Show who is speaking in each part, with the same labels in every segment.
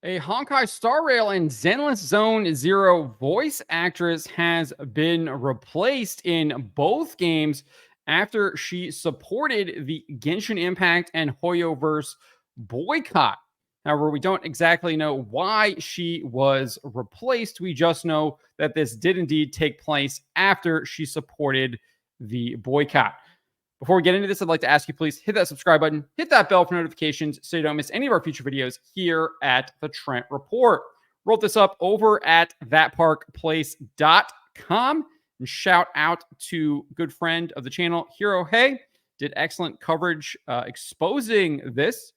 Speaker 1: A Honkai Star Rail and Zenless Zone Zero voice actress has been replaced in both games after she supported the Genshin Impact and HoYoverse boycott. However, we don't exactly know why she was replaced. We just know that this did indeed take place after she supported the boycott. Before we get into this, I'd like to ask you, please hit that subscribe button, hit that bell for notifications so you don't miss any of our future videos here at the Trent Report. Wrote this up over at thatparkplace.com. And shout out to good friend of the channel, Hero Hey. Did excellent coverage exposing this.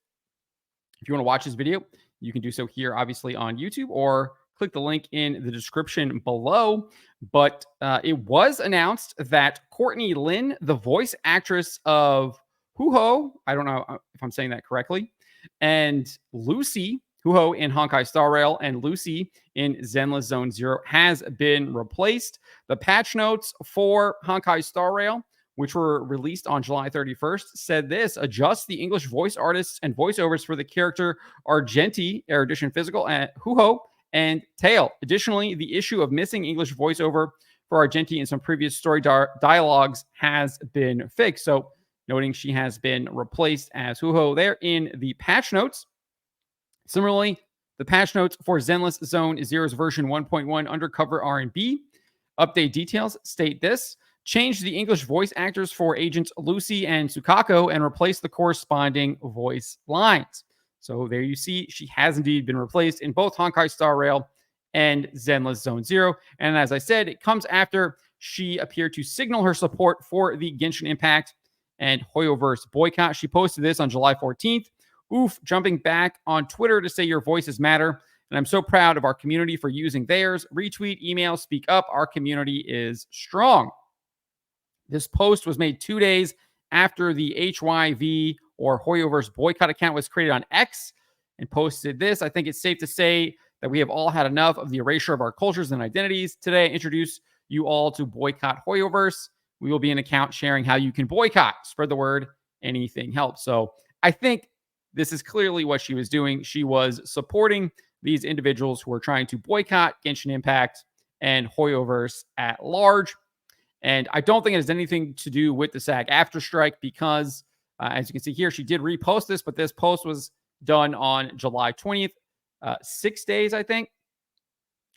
Speaker 1: If you want to watch this video, you can do so here, obviously, on YouTube, or click the link in the description below. But it was announced that Courtney Lin, the voice actress of Huho, I don't know if I'm saying that correctly, and Lucy, Huho in Honkai Star Rail, and Lucy in Zenless Zone Zero, has been replaced. The patch notes for Honkai Star Rail, which were released on July 31st, said this: adjust the English voice artists and voiceovers for the character Argenti, Erudition Physical, and Huho, and Tail. Additionally, the issue of missing English voiceover for Argenti in some previous story dialogues has been fixed. So, noting she has been replaced as Huho there in the patch notes. Similarly, the patch notes for Zenless Zone Zero's version 1.1 Undercover R&B update details state this: change the English voice actors for agents Lucy and Tsukako and replace the corresponding voice lines. So there you see, she has indeed been replaced in both Honkai Star Rail and Zenless Zone Zero. And as I said, it comes after she appeared to signal her support for the Genshin Impact and HoYoverse boycott. She posted this on July 14th. Oof, jumping back on Twitter to say your voices matter. And I'm so proud of our community for using theirs. Retweet, email, speak up. Our community is strong. This post was made 2 days after the HYV or HoYoverse boycott account was created on X and posted this. I think it's safe to say that we have all had enough of the erasure of our cultures and identities. Today, I introduce you all to Boycott HoYoverse. We will be an account sharing how you can boycott. Spread the word. Anything helps. So I think this is clearly what she was doing. She was supporting these individuals who are trying to boycott Genshin Impact and HoYoverse at large. And I don't think it has anything to do with the SAG-AFTRA strike because, as you can see here, she did repost this, but this post was done on July 20th, 6 days, I think.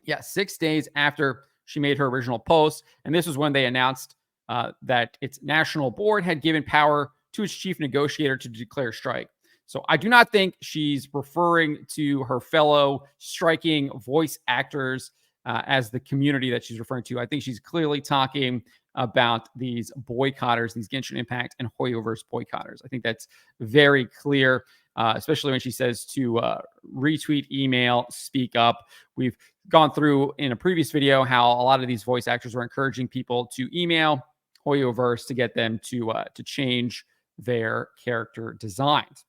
Speaker 1: Yeah, 6 days after she made her original post. And this was when they announced that its national board had given power to its chief negotiator to declare strike. So I do not think she's referring to her fellow striking voice actors as the community that she's referring to. I think she's clearly talking about these boycotters, these Genshin Impact and HoYoverse boycotters. I think that's very clear, especially when she says to retweet, email, speak up. We've gone through in a previous video how a lot of these voice actors were encouraging people to email HoYoverse to get them to change their character designs.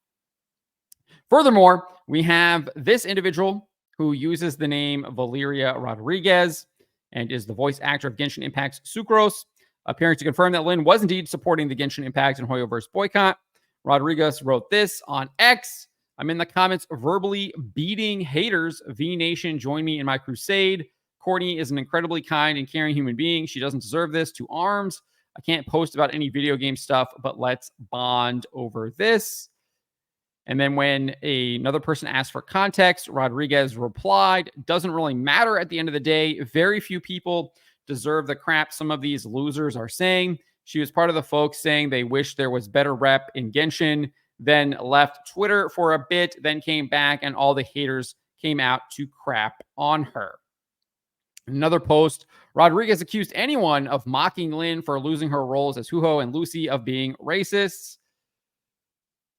Speaker 1: Furthermore, we have this individual who uses the name Valeria Rodriguez and is the voice actor of Genshin Impact's Sucrose, appearing to confirm that Lin was indeed supporting the Genshin Impact and HoYoverse boycott. Rodriguez wrote this on X: I'm in the comments verbally beating haters. V Nation, join me in my crusade. Courtney is an incredibly kind and caring human being. She doesn't deserve this. To arms. I can't post about any video game stuff, but let's bond over this. And then when another person asked for context, Rodriguez replied, doesn't really matter at the end of the day. Very few people deserve the crap some of these losers are saying. She was part of the folks saying they wish there was better rep in Genshin, then left Twitter for a bit, then came back, and all the haters came out to crap on her. Another post, Rodriguez accused anyone of mocking Lin for losing her roles as Huho and Lucy of being racists.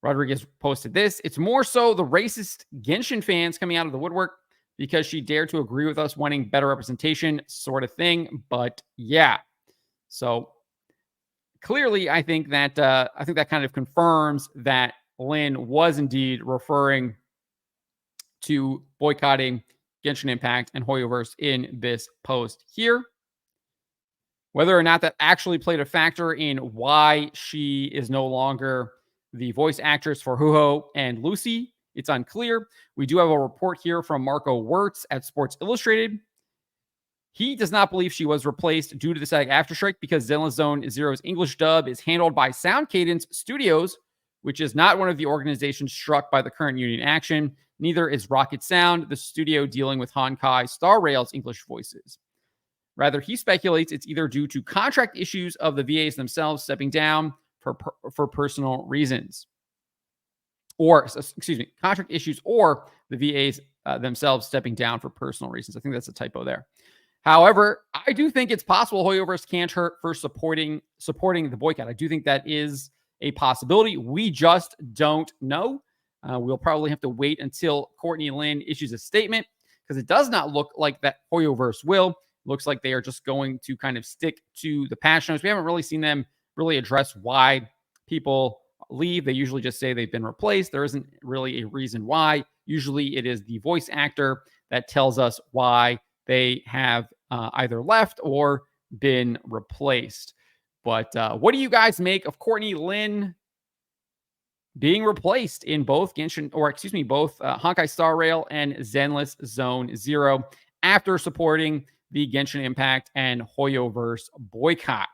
Speaker 1: Rodriguez posted this: it's more so the racist Genshin fans coming out of the woodwork because she dared to agree with us wanting better representation, sort of thing. But yeah, so clearly, I think that kind of confirms that Lin was indeed referring to boycotting Genshin Impact and HoYoverse in this post here. Whether or not that actually played a factor in why she is no longer the voice actress for Huho and Lucy It's unclear. We do have a report here from Marco Wirtz at Sports Illustrated. He does not believe she was replaced due to the SAG-AFTRA strike because Zenless Zone Zero's English dub is handled by Sound Cadence Studios, which is not one of the organizations struck by the current union action. Neither is Rocket Sound, the studio dealing with Honkai Star Rail's English voices. Rather, he speculates it's either due to contract issues of the VAs themselves stepping down for personal reasons. Contract issues or the VAs themselves stepping down for personal reasons. I think that's a typo there. However, I do think it's possible HoYoverse can't hurt for supporting the boycott. I do think that is a possibility. We just don't know. We'll probably have to wait until Courtney Lin issues a statement because it does not look like that HoYoverse will. Looks like they are just going to kind of stick to the patch notes. We haven't really seen them really address why people leave. They usually just say they've been replaced. There isn't really a reason why. Usually it is the voice actor that tells us why they have either left or been replaced. But what do you guys make of Courtney Lin being replaced in both Honkai Star Rail and Zenless Zone Zero after supporting the Genshin Impact and HoYoverse boycott?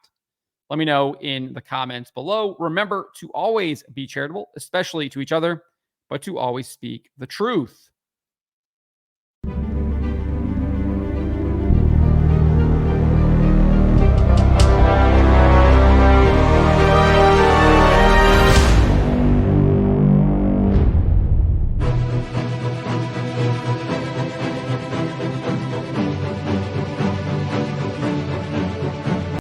Speaker 1: Let me know in the comments below. Remember to always be charitable, especially to each other, but to always speak the truth.